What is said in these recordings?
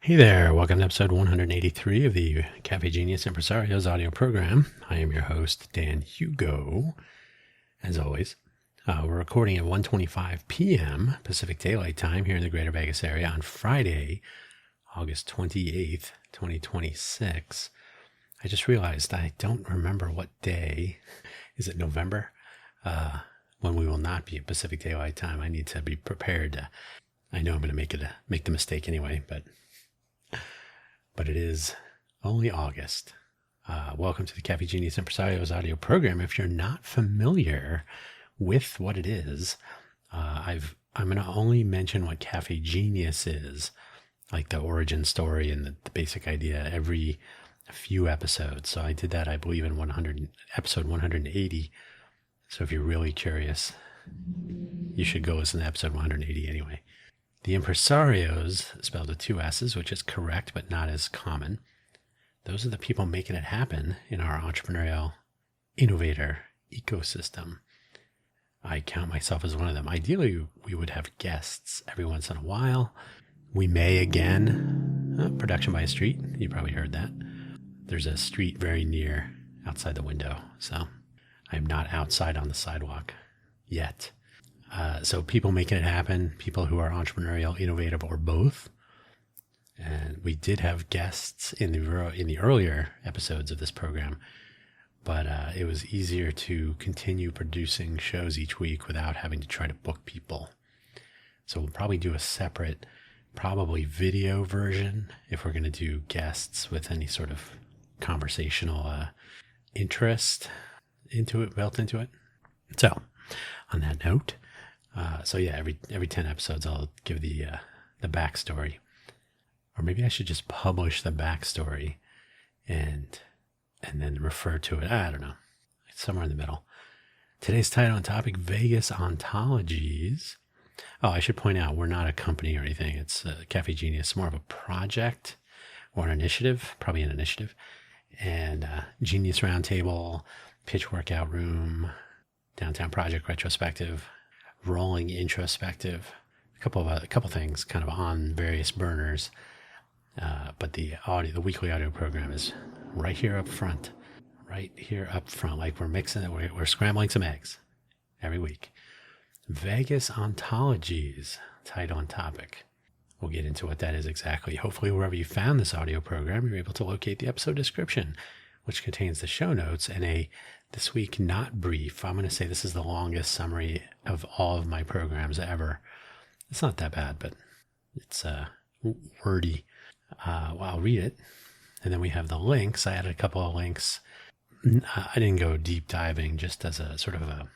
Hey there, welcome to episode 183 of the Caffe Genius Impressarios audio program. I am your host, Dan Hugo. As always, we're recording at 1:25 p.m. Pacific Daylight Time here in the Greater Vegas area on Friday, August 28th, 2026. I just realized I don't remember what day. Is it November? When we will not be at Pacific Daylight Time. I need to be prepared. I know I'm going to make the mistake anyway, but it is only August. Welcome to the Caffe Genius Impressarios audio program. If you're not familiar with what it is, I'm going to only mention what Caffe Genius is, like the origin story and the basic idea, every few episodes. So I did that, I believe, in episode 180. So if you're really curious, you should go listen to episode 180 anyway. The impresarios, spelled with two S's, which is correct but not as common. Those are the people making it happen in our entrepreneurial innovator ecosystem. I count myself as one of them. Ideally, we would have guests every once in a while. We may again. Production by a street. You probably heard that. There's a street very near outside the window, so I'm not outside on the sidewalk yet. So people making it happen, people who are entrepreneurial, innovative, or both. And we did have guests in the earlier episodes of this program, but it was easier to continue producing shows each week without having to try to book people. So we'll probably do a separate, probably video version if we're going to do guests with any sort of conversational interest built into it. So on that note, every 10 episodes I'll give the backstory, or maybe I should just publish the backstory and then refer to it. I don't know. It's somewhere in the middle. Today's title and topic: Vegas Ontologies. Oh, I should point out we're not a company or anything. It's Caffe Genius, more of a project or an initiative, probably an initiative. And Genius Roundtable, Pitch Workout Room, Downtown Project Retrospective, Rolling Introspective, a couple things kind of on various burners. But the weekly audio program is right here up front, like we're mixing it, we're scrambling some eggs every week. Vegas Ontologies, title and topic. We'll get into what that is exactly. Hopefully, wherever you found this audio program, you're able to locate the episode description, which contains the show notes and this week not brief. I'm going to say this is the longest summary of all of my programs ever. It's not that bad, but it's wordy. I'll read it. And then we have the links. I added a couple of links. I didn't go deep diving, just as a sort of a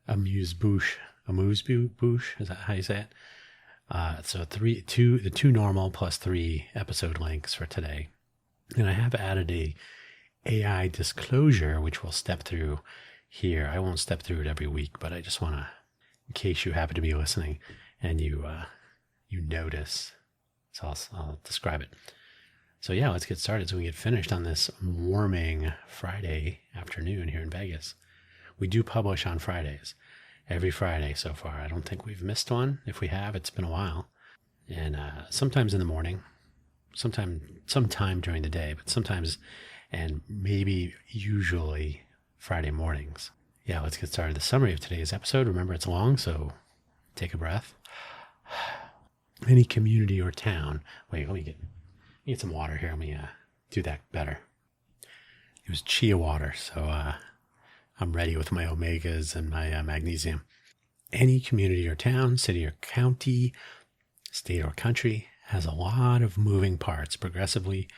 amuse-bouche. Amuse-bouche? Is that how you say it? So the two normal plus 3 episode links for today. And I have added a AI disclosure, which we'll step through here. I won't step through it every week, but I just want to, in case you happen to be listening and you notice. So I'll describe it. So yeah, let's get started so we get finished on this warming Friday afternoon here in Vegas. We do publish on Fridays, every Friday so far. I don't think we've missed one. If we have, it's been a while. And sometimes in the morning, sometime during the day, but sometimes and maybe usually Friday mornings. Yeah, let's get started. The summary of today's episode. Remember, it's long, so take a breath. Any community or town. Wait, let me get some water here. Let me do that better. It was chia water, so I'm ready with my omegas and my magnesium. Any community or town, city or county, state or country has a lot of moving parts, progressively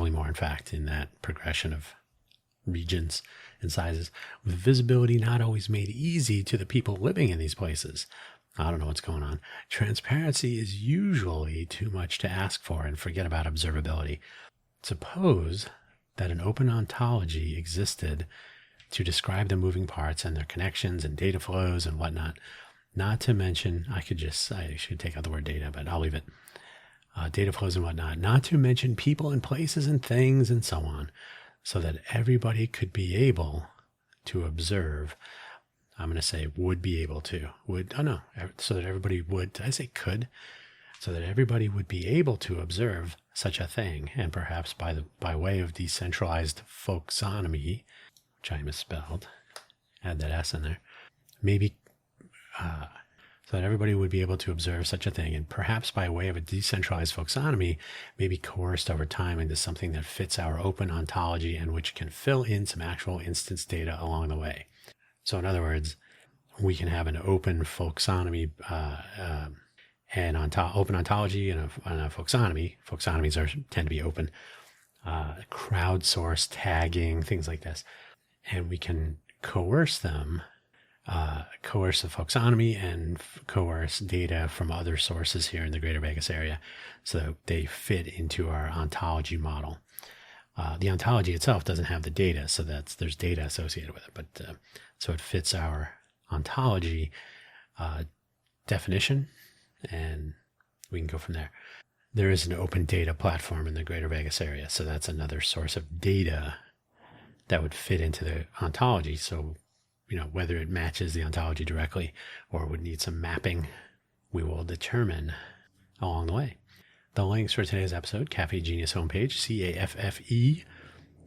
more, in fact, in that progression of regions and sizes, with visibility not always made easy to the people living in these places. I don't know what's going on. Transparency is usually too much to ask for, and forget about observability. Suppose that an open ontology existed to describe the moving parts and their connections and data flows and whatnot. Not to mention, I should take out the word data, but I'll leave it. Data flows and whatnot, not to mention people and places and things and so on, so that everybody could be able to observe. I'm going to say would be able to. So that everybody would. Did I say could? so that everybody would be able to observe such a thing, and perhaps by way of decentralized folksonomy, which I misspelled, add that S in there, maybe so that everybody would be able to observe such a thing, and perhaps by way of a decentralized folksonomy, maybe coerced over time into something that fits our open ontology and which can fill in some actual instance data along the way. So in other words, we can have an open folksonomy and open ontology and a folksonomy. Folksonomies tend to be open, crowdsourced tagging, things like this, and we can coerce them. Coerce the folksonomy and coerce data from other sources here in the greater Vegas area so that they fit into our ontology model. The ontology itself doesn't have the data, so there's data associated with it, but so it fits our ontology definition, and we can go from there. There is an open data platform in the greater Vegas area, so that's another source of data that would fit into the ontology. So whether it matches the ontology directly or would need some mapping, we will determine along the way. The links for today's episode, Caffe Genius homepage, CAFFE,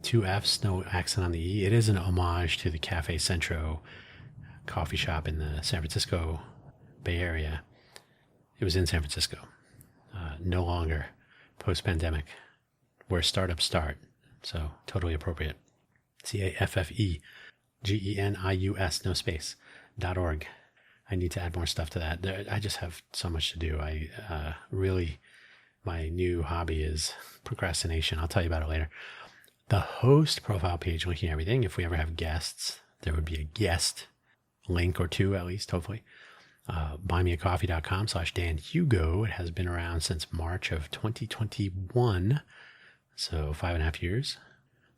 2 F's, no accent on the E. It is an homage to the Cafe Centro coffee shop in the San Francisco Bay Area. It was in San Francisco, no longer post-pandemic, where startups start. So totally appropriate. CAFFE. GENIUS, no space, .org. I need to add more stuff to that. I just have so much to do. Really, my new hobby is procrastination. I'll tell you about it later. The host profile page, linking everything. If we ever have guests, there would be a guest link or two, at least, hopefully. buymeacoffee.com/Dan Hugo. It has been around since March of 2021. So 5.5 years.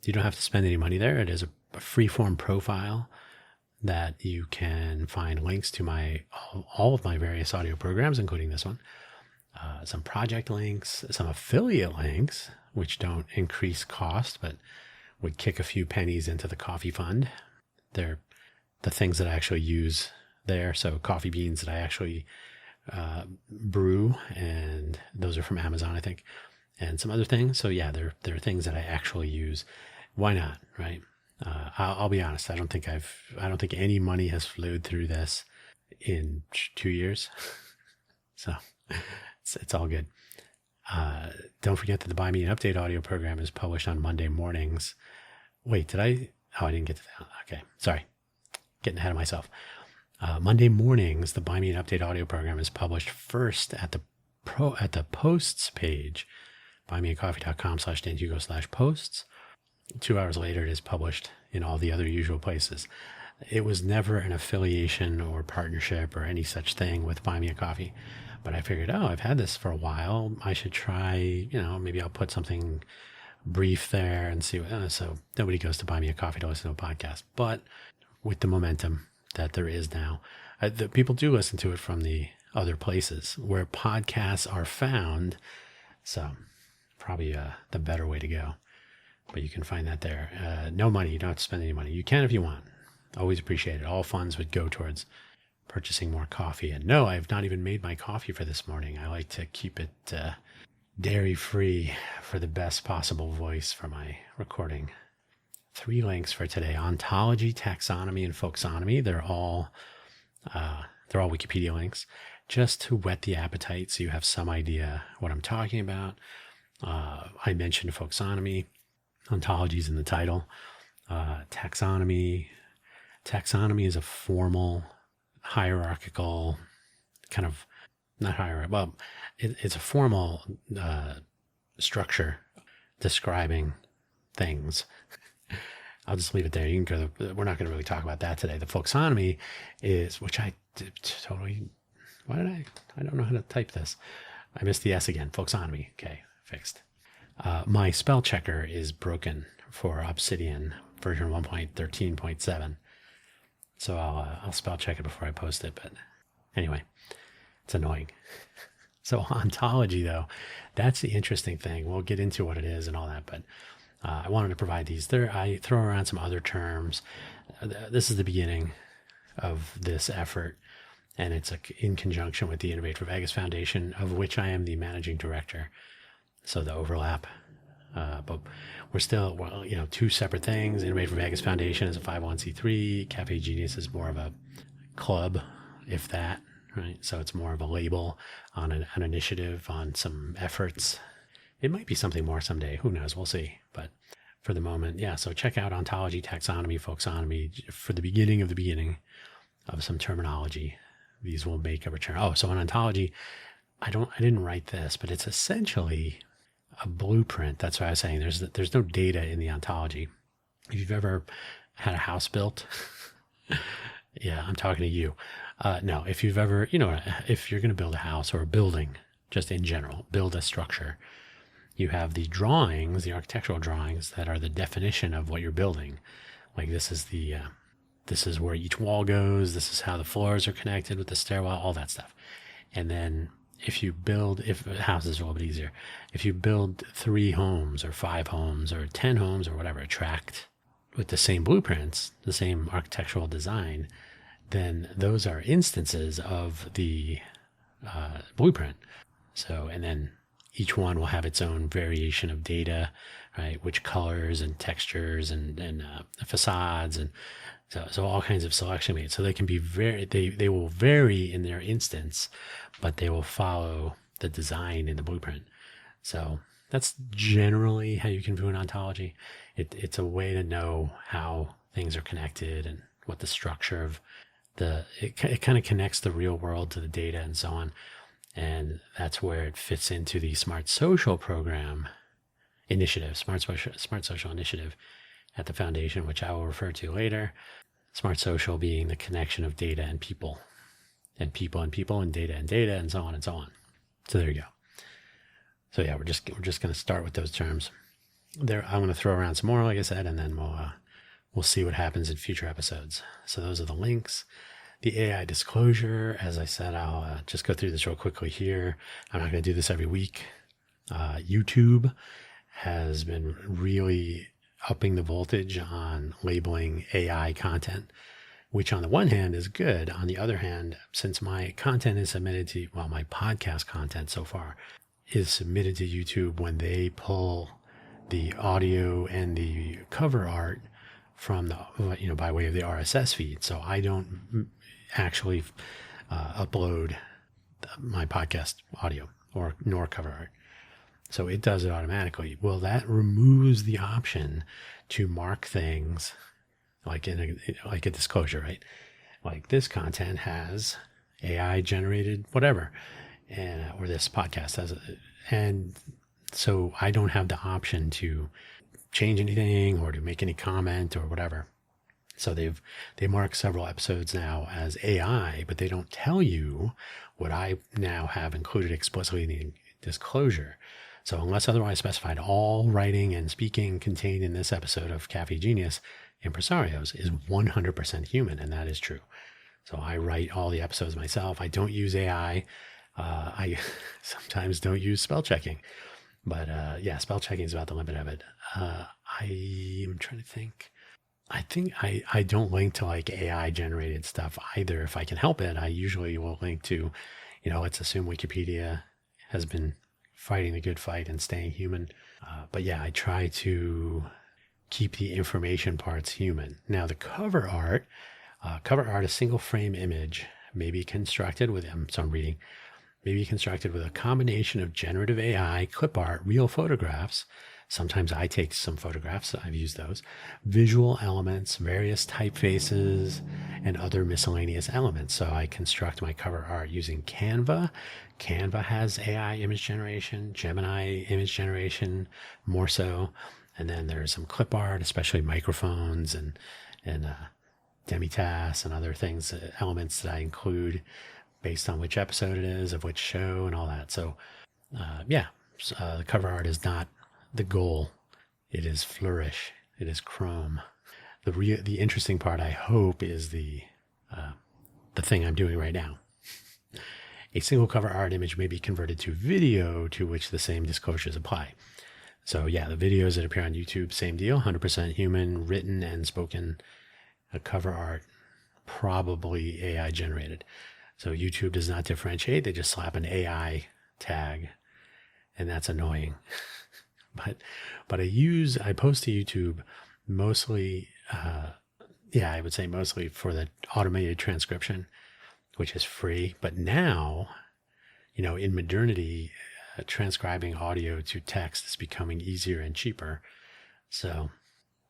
You don't have to spend any money there. It is a free-form profile that you can find links to all of my various audio programs, including this one, some project links, some affiliate links, which don't increase cost, but would kick a few pennies into the coffee fund. They're the things that I actually use there. So coffee beans that I actually brew, and those are from Amazon, I think, and some other things. So yeah, there are things that I actually use. Why not, right? I'll be honest. I don't think any money has flowed through this in 2 years. So it's all good. Don't forget that the Buy Me an Update audio program is published on Monday mornings. Wait, I didn't get to that. Okay. Sorry. Getting ahead of myself. Monday mornings, the Buy Me an Update audio program is published first at the posts page, buymeacoffee.com/danhugo/posts. 2 hours later, it is published in all the other usual places. It was never an affiliation or partnership or any such thing with Buy Me a Coffee, but I figured, I've had this for a while. I should try, maybe I'll put something brief there and see. So nobody goes to Buy Me a Coffee to listen to a podcast, but with the momentum that there is now, the people do listen to it from the other places where podcasts are found. So probably the better way to go. But you can find that there. No money. You don't have to spend any money. You can if you want. Always appreciate it. All funds would go towards purchasing more coffee. And no, I have not even made my coffee for this morning. I like to keep it dairy-free for the best possible voice for my recording. 3 links for today: ontology, taxonomy, and folksonomy. They're all Wikipedia links, just to whet the appetite so you have some idea what I'm talking about. I mentioned folksonomy. Ontologies in the title. Taxonomy is a formal, hierarchical, kind of, not hierarchical, well, it's a formal structure describing things. I'll just leave it there. You can go. We're not going to really talk about that today. The folksonomy is, which I totally, why did I don't know how to type this. I missed the S again. Folksonomy. Okay, fixed. My spell checker is broken for Obsidian version 1.13.7. So I'll spell check it before I post it. But anyway, it's annoying. So ontology, though, that's the interesting thing. We'll get into what it is and all that, but I wanted to provide these. I throw around some other terms. This is the beginning of this effort. And it's in conjunction with the Innovate for Vegas Foundation, of which I am the managing director. So the overlap, but we're still, well, two separate things. Innovate for Vegas Foundation is a 501c3. Caffe Genius is more of a club, if that, right? So it's more of a label on an initiative, on some efforts. It might be something more someday. Who knows? We'll see. But for the moment, yeah. So check out ontology, taxonomy, folksonomy for the beginning of some terminology. These will make a return. Oh, so an ontology, I didn't write this, but it's essentially a blueprint. That's what I was saying. There's no data in the ontology. If you've ever had a house built, yeah, I'm talking to you. No, if you've ever, if you're going to build a house or a building, just in general, build a structure, you have the drawings, the architectural drawings that are the definition of what you're building. Like this is where each wall goes. This is how the floors are connected with the stairwell, all that stuff. And then if a house is a little bit easier, if you build 3 homes or 5 homes or 10 homes or whatever, tracked with the same blueprints, the same architectural design, then those are instances of the blueprint. So, and then each one will have its own variation of data, right? Which colors and textures and facades, and so all kinds of selection made. So they can be they will vary in their instance, but they will follow the design in the blueprint. So that's generally how you can view an ontology. It's a way to know how things are connected and what the structure of it kind of connects the real world to the data and so on. And that's where it fits into the Smart Social program initiative, Smart Social initiative at the foundation, which I will refer to later. Smart Social being the connection of data and people, and people and people, and data, and so on and so on. So there you go. So yeah, we're just going to start with those terms. There, I'm going to throw around some more, like I said, and then we'll see what happens in future episodes. So those are the links. The AI disclosure, as I said, I'll just go through this real quickly here. I'm not going to do this every week. YouTube has been really upping the voltage on labeling AI content, which on the one hand is good. On the other hand, since my content is submitted to, my podcast content so far is submitted to YouTube when they pull the audio and the cover art from the, by way of the RSS feed. So I don't actually upload my podcast audio nor cover art. So it does it automatically. Well, that removes the option to mark things like a disclosure, right? Like this content has AI generated whatever, or this podcast has, and so I don't have the option to change anything or to make any comment or whatever. So they mark several episodes now as AI, but they don't tell you what I now have included explicitly in the disclosure. So unless otherwise specified, all writing and speaking contained in this episode of Caffe Genius Impressarios is 100% human, and that is true. So I write all the episodes myself. I don't use AI. I sometimes don't use spell checking, but yeah, spell checking is about the limit of it. I'm trying to think. I think I don't link to like AI generated stuff either. If I can help it, I usually will link to, let's assume Wikipedia has been fighting the good fight and staying human. But yeah, I try to keep the information parts human. Now the cover art, a single frame image may be constructed with, may be constructed with a combination of generative AI, clip art, real photographs. Sometimes I take some photographs, I've used those, visual elements, various typefaces, and other miscellaneous elements. So I construct my cover art using Canva. Canva has AI image generation, Gemini image generation, more so. And then there's some clip art, especially microphones and demitas and other things, elements that I include based on which episode it is, of which show, and all that. So the cover art is not the goal. It is flourish. It is Chrome. The interesting part, I hope, is the thing I'm doing right now. A single cover art image may be converted to video, to which the same disclosures apply. So yeah, the videos that appear on YouTube, same deal, 100% human, written and spoken. A cover art, probably AI generated. So YouTube does not differentiate. They just slap an AI tag, and that's annoying. but I post to YouTube mostly, I would say mostly for the automated transcription, which is free. But now, in modernity, transcribing audio to text is becoming easier and cheaper. So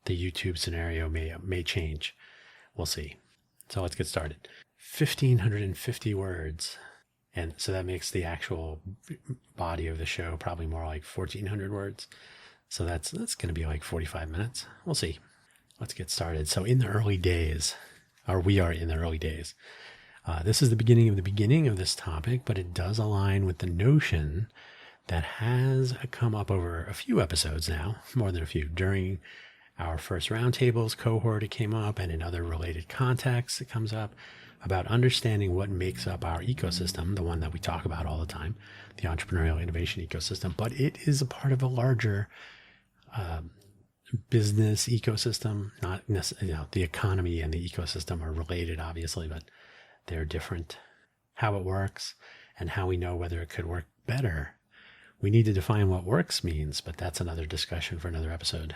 the YouTube scenario may change. We'll see. So let's get started. 1,550 words. And so that makes the actual body of the show probably more like 1,400 words. So that's going to be like 45 minutes. We'll see. Let's get started. So we are in the early days. This is the beginning of this topic, but it does align with the notion that has come up over a few episodes now, more than a few. During our first roundtables cohort, it came up, and in other related contexts, it comes up about understanding what makes up our ecosystem, the one that we talk about all the time, the entrepreneurial innovation ecosystem. But it is a part of a larger business ecosystem. Not necessarily, the economy and the ecosystem are related, obviously, but they're different. How it works and how we know whether it could work better. We need to define what works means, but that's another discussion for another episode.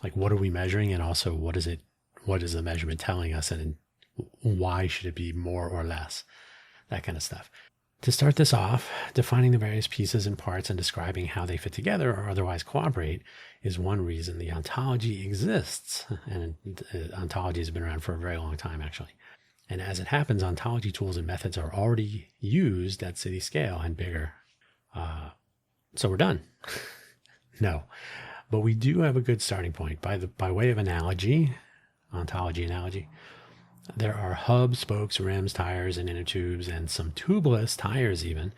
Like, what are we measuring, and also what is the measurement telling us, and why should it be more or less? That kind of stuff. To start this off, defining the various pieces and parts and describing how they fit together or otherwise cooperate is one reason the ontology exists. And ontology has been around for a very long time, actually. And as it happens, ontology tools and methods are already used at city scale and bigger. So we're done. No. But we do have a good starting point. By way of analogy, ontology analogy, there are hubs, spokes, rims, tires, and inner tubes, and some tubeless tires even.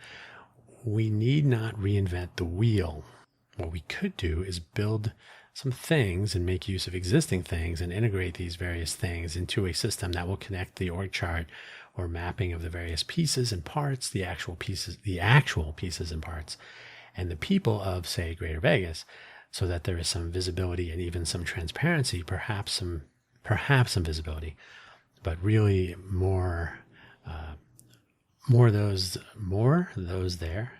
We need not reinvent the wheel. What we could do is build some things and make use of existing things and integrate these various things into a system that will connect the org chart or mapping of the various pieces and parts, the actual pieces and parts, and the people of, say, Greater Vegas, so that there is some visibility and even some transparency, perhaps some visibility, but really more those there.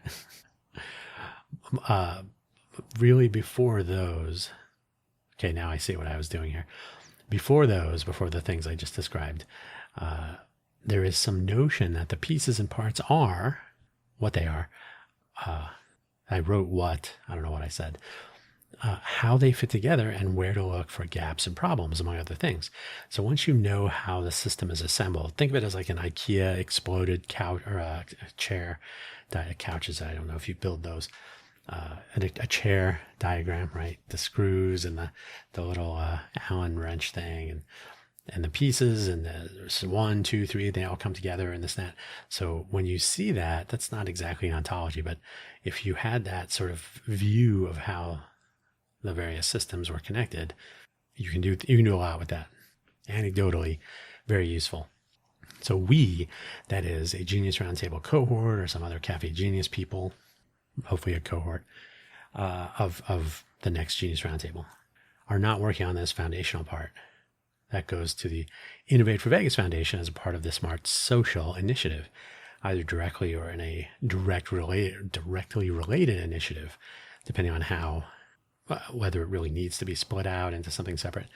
Really before those. Okay, now I see what I was doing here. Before the things I just described, there is some notion that the pieces and parts are what they are. I wrote what, I don't know what I said. How they fit together and where to look for gaps and problems, among other things. So once you know how the system is assembled, think of it as like an IKEA exploded couch or a chair. Couches, I don't know if you build those. A chair diagram, right? The screws and the little Allen wrench thing and the pieces and the 1, 2, 3, they all come together and this and that. So when you see that, that's not exactly an ontology, but if you had that sort of view of how the various systems were connected, you can do a lot with that. Anecdotally, very useful. So that is a Genius Roundtable cohort or some other Caffe Genius people, hopefully a cohort of the next Genius Roundtable, are not working on this foundational part. That goes to the Innovate for Vegas Foundation as a part of the Smart Social initiative, either directly or in a directly related initiative, depending on whether it really needs to be split out into something separate.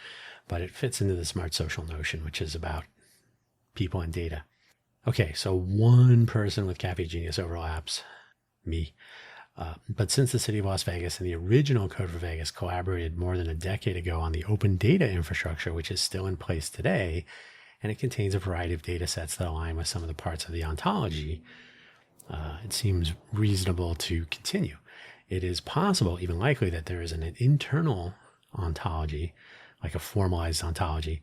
But it fits into the Smart Social notion, which is about people and data. Okay, so one person with Caffe Genius overlaps, me. But since the city of Las Vegas and the original Code for Vegas collaborated more than a decade ago on the open data infrastructure, which is still in place today, and it contains a variety of data sets that align with some of the parts of the ontology, it seems reasonable to continue. It is possible, even likely, that there is an internal ontology, like a formalized ontology,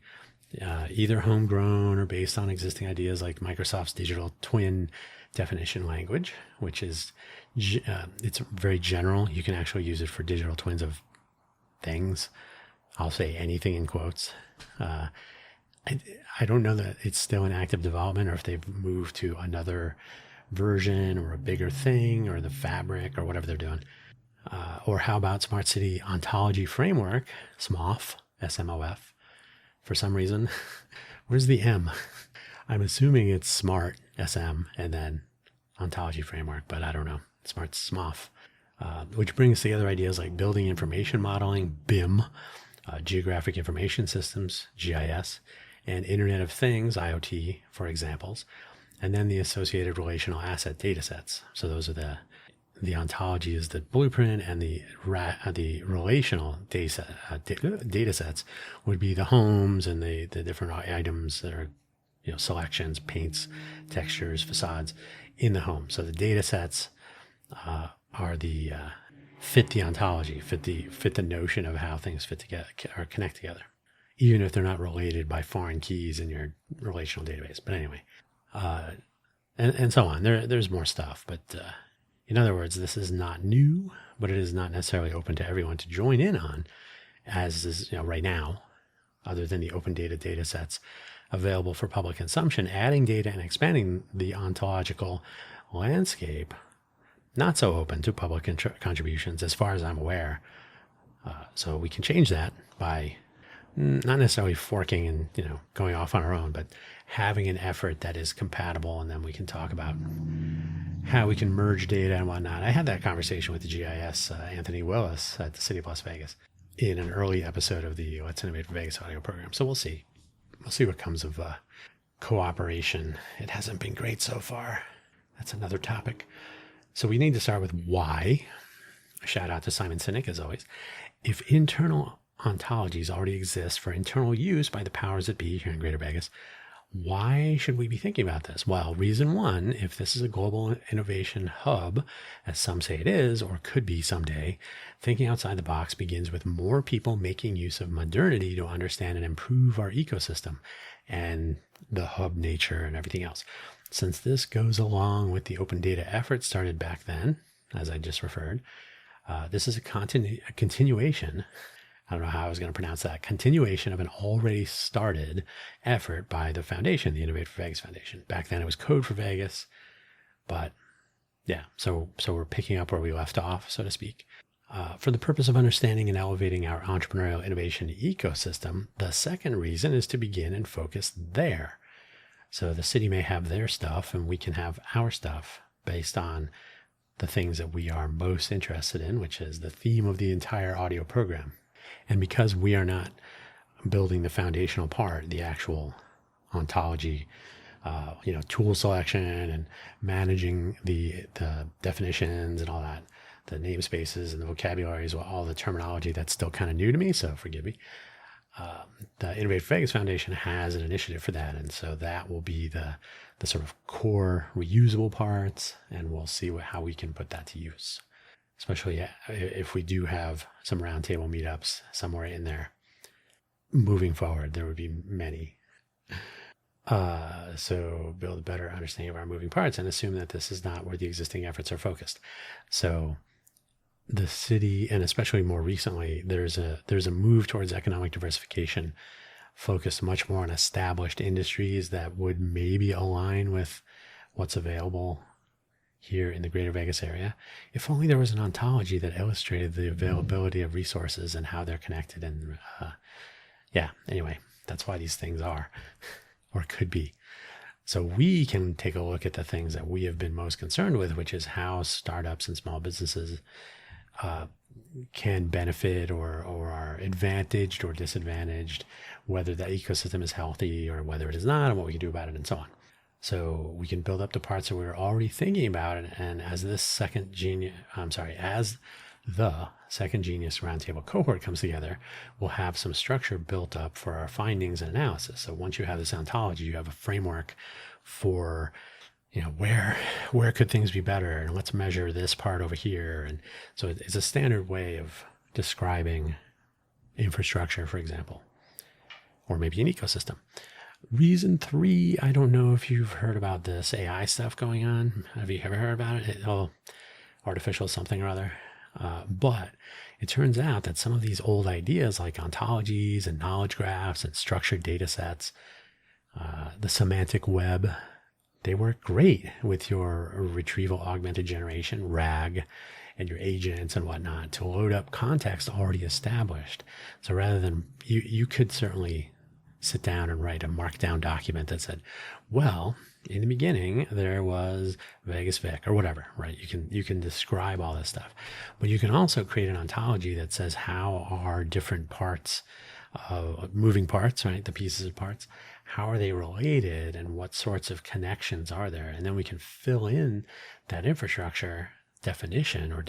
either homegrown or based on existing ideas like Microsoft's digital twin definition language, which is it's very general. You can actually use it for digital twins of things. I'll say anything in quotes. I don't know that it's still in active development or if they've moved to another version or a bigger thing or the fabric or whatever they're doing. Or how about Smart City Ontology Framework, SMOF, S-M-O-F, for some reason. Where's the M? I'm assuming it's smart, SM, and then ontology framework, but I don't know. Smart SMOF, which brings together ideas like building information modeling, BIM, geographic information systems, GIS, and Internet of Things, IoT, for examples, and then the associated relational asset data sets. So those are the ontology is the blueprint, and the relational data sets would be the homes and the different items that are, selections, paints, textures, facades in the home. So the data sets are the fit the ontology, fit the notion of how things fit together or connect together, even if they're not related by foreign keys in your relational database. But anyway, and so on. There's more stuff, but in other words, this is not new, but it is not necessarily open to everyone to join in on, as is right now, other than the open data sets available for public consumption. Adding data and expanding the ontological landscape, not so open to public contributions as far as I'm aware. So we can change that by not necessarily forking and going off on our own, but having an effort that is compatible, and then we can talk about how we can merge data and whatnot. I had that conversation with the GIS Anthony Willis at the City of Las Vegas in an early episode of the Let's Innovate for Vegas audio program. So we'll see what comes of cooperation. It hasn't been great so far. That's another topic. So we need to start with why. A shout out to Simon Sinek, as always. If internal ontologies already exist for internal use by the powers that be here in Greater Vegas, why should we be thinking about this? Well, reason one, if this is a global innovation hub, as some say it is or could be someday, thinking outside the box begins with more people making use of modernity to understand and improve our ecosystem and the hub nature and everything else. Since this goes along with the open data effort started back then, as I just referred, this is a continuation. I don't know how I was going to pronounce that. Continuation of an already started effort by the foundation, the Innovate for Vegas Foundation. Back then it was Code for Vegas, but yeah, so we're picking up where we left off, so to speak. For the purpose of understanding and elevating our entrepreneurial innovation ecosystem, the second reason is to begin and focus there. So the city may have their stuff and we can have our stuff based on the things that we are most interested in, which is the theme of the entire audio program. And because we are not building the foundational part, the actual ontology, tool selection and managing the definitions and all that, the namespaces and the vocabularies, all the terminology that's still kind of new to me, so forgive me. The Innovate for Vegas Foundation has an initiative for that, and so that will be the sort of core reusable parts, and we'll see how we can put that to use. Especially if we do have some roundtable meetups somewhere in there. Moving forward, there would be many. So build a better understanding of our moving parts and assume that this is not where the existing efforts are focused. So the city, and especially more recently, there's a move towards economic diversification focused much more on established industries that would maybe align with what's available here in the Greater Vegas area. If only there was an ontology that illustrated the availability of resources and how they're connected. And anyway, that's why these things are, or could be. So we can take a look at the things that we have been most concerned with, which is how startups and small businesses can benefit or are advantaged or disadvantaged, whether that ecosystem is healthy or whether it is not, and what we can do about it, and so on. So we can build up the parts that we're already thinking about, and as the second Genius Roundtable cohort comes together, we'll have some structure built up for our findings and analysis. So once you have this ontology, you have a framework for, where could things be better, and let's measure this part over here. And so it's a standard way of describing infrastructure, for example, or maybe an ecosystem. Reason 3, I don't know if you've heard about this AI stuff going on. Have you ever heard about it? Artificial something or other. But it turns out that some of these old ideas like ontologies and knowledge graphs and structured data sets, the semantic web, they work great with your retrieval augmented generation, RAG, and your agents and whatnot to load up context already established. So rather than, you could certainly sit down and write a markdown document that said, well, in the beginning there was Vegas Vic or whatever, right? You can describe all this stuff, but you can also create an ontology that says how are different parts of moving parts, right? The pieces of parts, how are they related and what sorts of connections are there? And then we can fill in that infrastructure definition or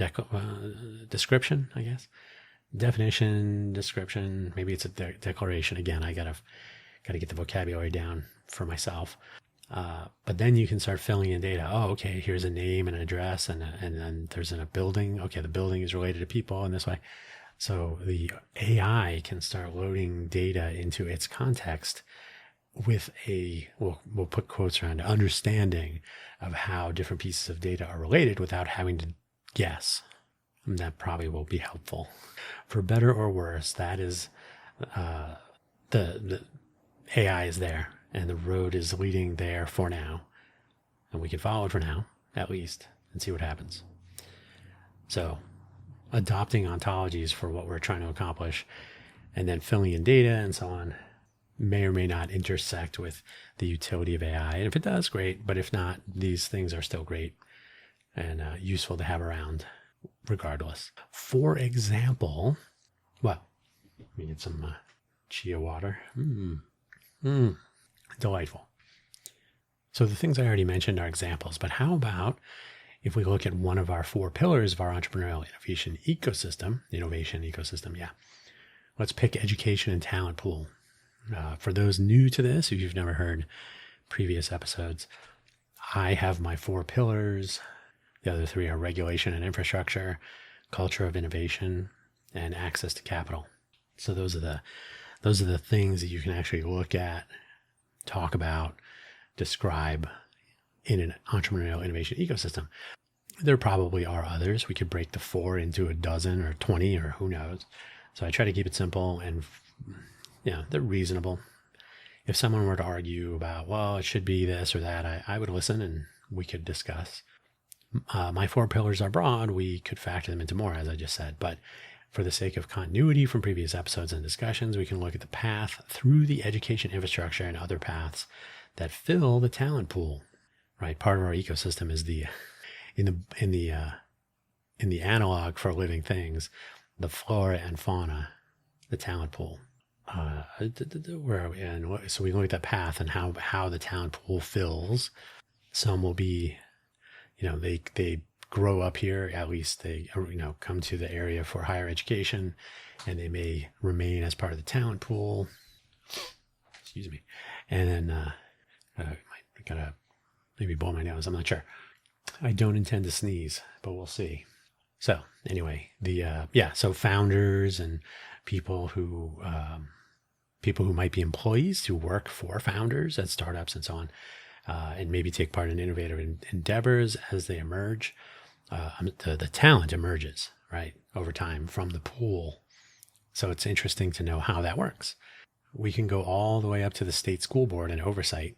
description, I guess. Definition, description, maybe it's a declaration. Again, I gotta get the vocabulary down for myself. But then you can start filling in data. Oh, okay, here's a name and an address, and then there's a building. Okay, the building is related to people in this way. So the AI can start loading data into its context with we'll put quotes around understanding of how different pieces of data are related without having to guess. And that probably will be helpful. For better or worse, that is the AI is there and the road is leading there for now. And we can follow it for now, at least, and see what happens. So adopting ontologies for what we're trying to accomplish and then filling in data and so on may or may not intersect with the utility of AI. And if it does, great. But if not, these things are still great and useful to have around regardless. For example, well, let me get some chia water. Delightful. So the things I already mentioned are examples, but how about if we look at one of our 4 pillars of our entrepreneurial innovation ecosystem, yeah. Let's pick education and talent pool. For those new to this, if you've never heard previous episodes, I have my 4 pillars. The other 3 are regulation and infrastructure, culture of innovation, and access to capital. So those are the things that you can actually look at, talk about, describe in an entrepreneurial innovation ecosystem. There probably are others. We could break the 4 into a dozen or 20 or who knows. So I try to keep it simple and they're reasonable. If someone were to argue about, well, it should be this or that, I would listen and we could discuss. My 4 pillars are broad. We could factor them into more, as I just said. But for the sake of continuity from previous episodes and discussions, we can look at the path through the education infrastructure and other paths that fill the talent pool. Right, part of our ecosystem is in the analog for living things, the flora and fauna, the talent pool. Where are we? And so we look at that path and how the talent pool fills. Some will be, they grow up here, at least they, come to the area for higher education, and they may remain as part of the talent pool. Excuse me. And then I gotta maybe blow my nose. I'm not sure. I don't intend to sneeze, but we'll see. So anyway, so founders and people who might be employees who work for founders at startups and so on, and maybe take part in innovative endeavors as they emerge. The talent emerges, right, over time from the pool. So it's interesting to know how that works. We can go all the way up to the state school board and oversight,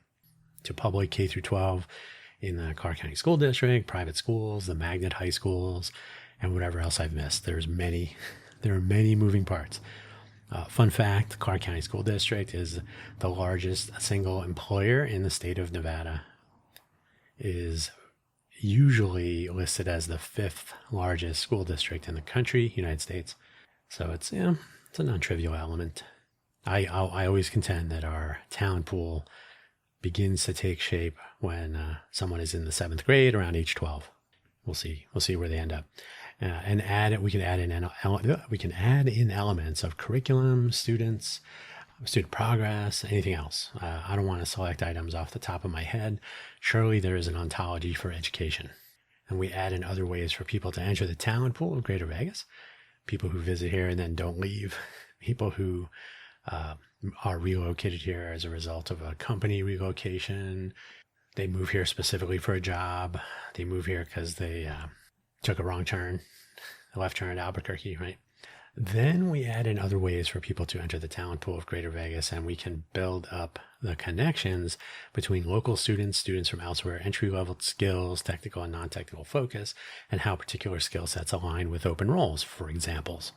to public K through 12 in the Clark County School District, private schools, the magnet high schools, and whatever else I've missed. There are many moving parts. Fun fact, Clark County School District is the largest single employer in the state of Nevada. It is usually listed as the 5th largest school district in the country, United States. So it's a non-trivial element. I always contend that our talent pool begins to take shape when someone is in the 7th grade, around age 12. We'll see where they end up. We can add in elements of curriculum, students, student progress, anything else. I don't want to select items off the top of my head. Surely there is an ontology for education. And we add in other ways for people to enter the talent pool of Greater Vegas. People who visit here and then don't leave. People who are relocated here as a result of a company relocation. They move here specifically for a job. They move here because they took a wrong turn, a left turn at Albuquerque, right? Then we add in other ways for people to enter the talent pool of Greater Vegas, and we can build up the connections between local students, students from elsewhere, entry-level skills, technical and non-technical focus, and how particular skill sets align with open roles, for examples.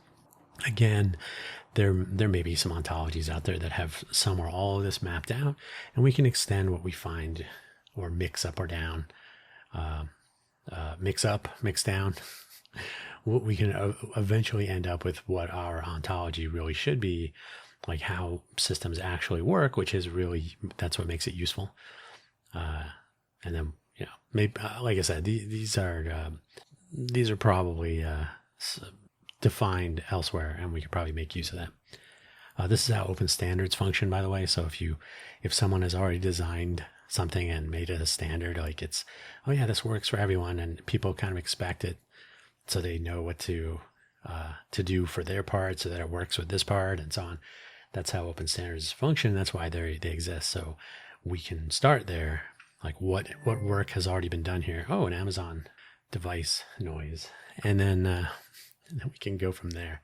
Again, there may be some ontologies out there that have some or all of this mapped out, and we can extend what we find or mix up or down, mix up, mix down. We can eventually end up with what our ontology really should be, like how systems actually work, which is really, that's what makes it useful. And then, maybe, like I said, these are probably defined elsewhere, and we could probably make use of that. This is how open standards function, by the way. So if someone has already designed something and made it a standard, like it's, oh yeah, this works for everyone, and people kind of expect it, so they know what to do for their part, so that it works with this part, and so on. That's how open standards function. That's why they exist. So we can start there, like what work has already been done here. Oh, an Amazon device noise, and then we can go from there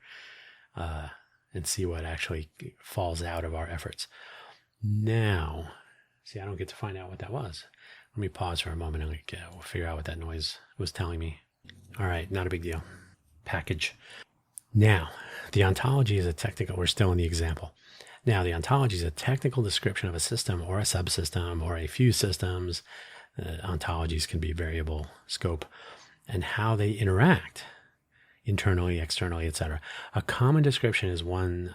and see what actually falls out of our efforts. Now, see, I don't get to find out what that was. Let me pause for a moment and we'll figure out what that noise was telling me. All right, not a big deal. Package. Now, the ontology is a technical, we're still in the example. Now, the ontology is a technical description of a system or a subsystem or a few systems. Ontologies can be variable scope and how they interact internally, externally, etc. A common description is that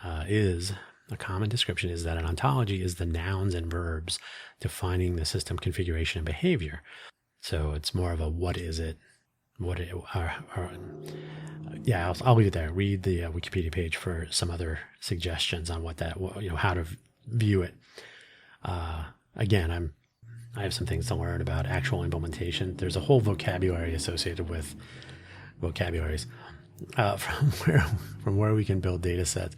an ontology is the nouns and verbs defining the system configuration and behavior. So it's more of a what is it? I'll leave it there. Read the Wikipedia page for some other suggestions on how to view it. Again, I have some things to learn about actual implementation. There's a whole vocabulary associated with vocabularies from where we can build data sets.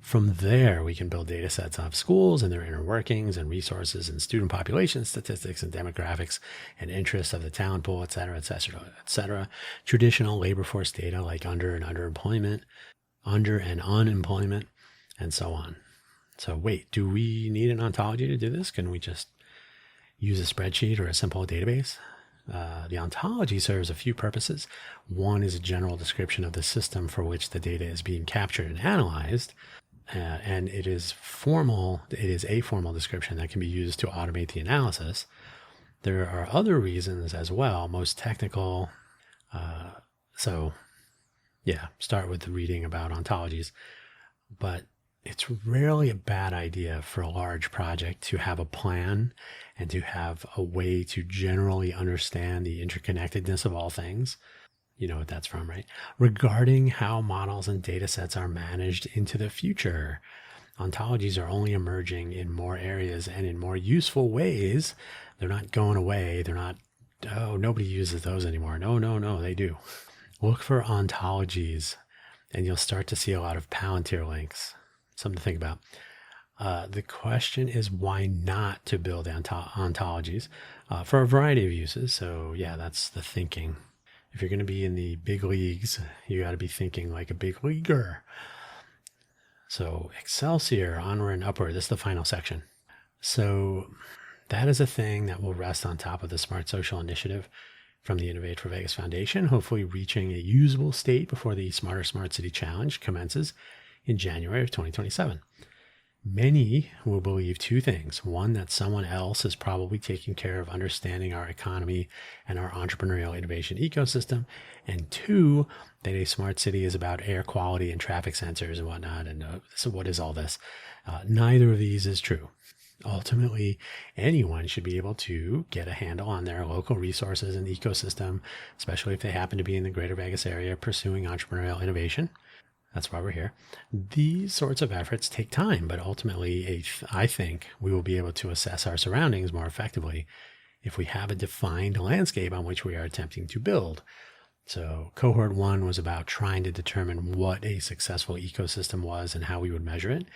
From there, we can build data sets of schools and their inner workings and resources and student population statistics and demographics and interests of the talent pool, et cetera, et cetera, et cetera. Traditional labor force data like under and unemployment, and so on. So wait, do we need an ontology to do this? Can we just use a spreadsheet or a simple database? The ontology serves a few purposes. One is a general description of the system for which the data is being captured and analyzed. And it is a formal description that can be used to automate the analysis. There are other reasons as well, most technical. Start with the reading about ontologies. But it's rarely a bad idea for a large project to have a plan and to have a way to generally understand the interconnectedness of all things. You know what that's from, right? Regarding how models and data sets are managed into the future. Ontologies are only emerging in more areas and in more useful ways. They're not going away. They're not, nobody uses those anymore. No, they do. Look for ontologies and you'll start to see a lot of Palantir links. Something to think about. The question is why not to build ontologies for a variety of uses. So yeah, that's the thinking. If you're going to be in the big leagues, you got to be thinking like a big leaguer. So Excelsior, onward and upward. This is the final section. So that is a thing that will rest on top of the Smart Social Initiative from the Innovate for Vegas Foundation, hopefully reaching a usable state before the Smarter Smart City Challenge commences in January of 2027. Many will believe two things. One, that someone else is probably taking care of understanding our economy and our entrepreneurial innovation ecosystem. And two, that a smart city is about air quality and traffic sensors and whatnot. And so what is all this? Neither of these is true. Ultimately, anyone should be able to get a handle on their local resources and ecosystem, especially if they happen to be in the greater Vegas area pursuing entrepreneurial innovation. That's why we're here. These sorts of efforts take time, but ultimately, I think we will be able to assess our surroundings more effectively if we have a defined landscape on which we are attempting to build. So cohort 1 was about trying to determine what a successful ecosystem was and how we would measure it.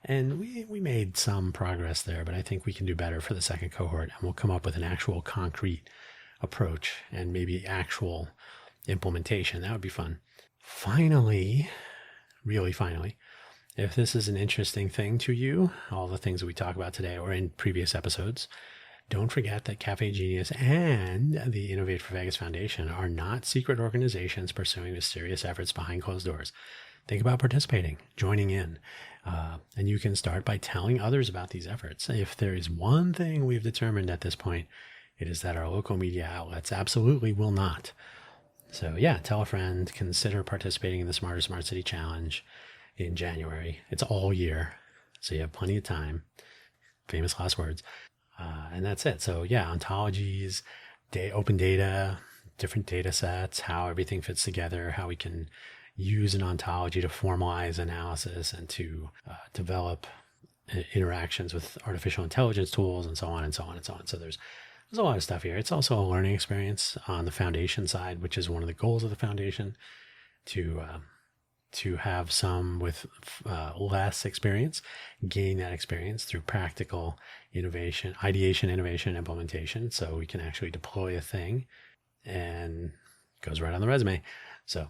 And we made some progress there, but I think we can do better for the second cohort, and we'll come up with an actual concrete approach and maybe actual implementation. That would be fun. Finally, really finally, if this is an interesting thing to you, all the things that we talk about today or in previous episodes, don't forget that Caffe Genius and the Innovate for Vegas Foundation are not secret organizations pursuing mysterious efforts behind closed doors. think about participating, joining in. And you can start by telling others about these efforts. If there is one thing we've determined at this point, it is that our local media outlets absolutely will not. So yeah, tell a friend, consider participating in the Smarter Smart City Challenge in January. It's all year, so you have plenty of time. Famous last words. And that's it. So yeah, ontologies, open data, different data sets, how everything fits together, how we can use an ontology to formalize analysis and to develop interactions with artificial intelligence tools and so on and so on and so on. So there's a lot of stuff here. It's also a learning experience on the foundation side, which is one of the goals of the foundation, to have some with less experience gain that experience through practical innovation, ideation, innovation, implementation. So we can actually deploy a thing and it goes right on the resume. So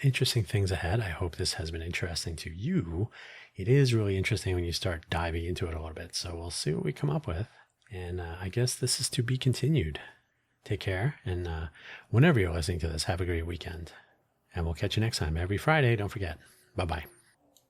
interesting things ahead. I hope this has been interesting to you. It is really interesting when you start diving into it a little bit. So we'll see what we come up with. And I guess this is to be continued. Take care. And whenever you're listening to this, have a great weekend. And we'll catch you next time. Every Friday, don't forget. Bye-bye.